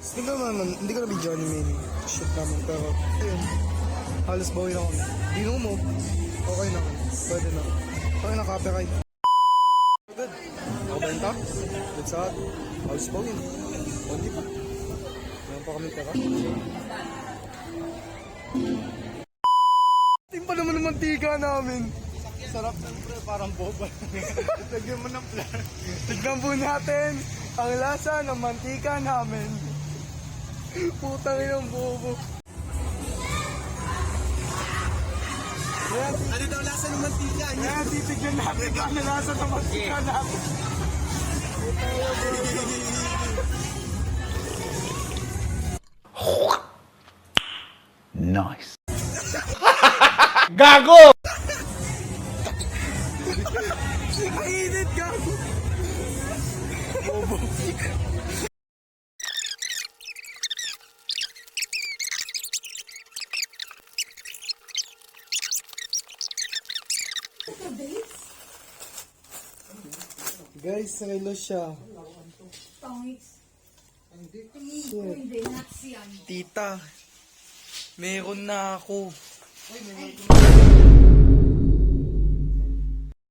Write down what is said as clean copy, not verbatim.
Hindi ko na video ni Manny. Shit naman, pero ayun. Halos bawi na kami. Dino mo. Okay na. Pwede na. Okay na, copyright. Good. Nakabenta? Good sa atin. Halos bawi na. Hindi pa. Meron pa kami tera. Tingin pa naman ng mantika namin. Sarap ng pre, parang boba. Lagyan mo ng plan. Tignan po natin ang lasa ng mantika namin. Putang inang bobo. Ano daw lasa ng mantika niya? Kaya titignan natin kung ano lasa ng mantika namin. Nice. Gago! Mainit gago! Bobo. Guys, relo siya. Hindi, nuts yan. Tita, meron na ako.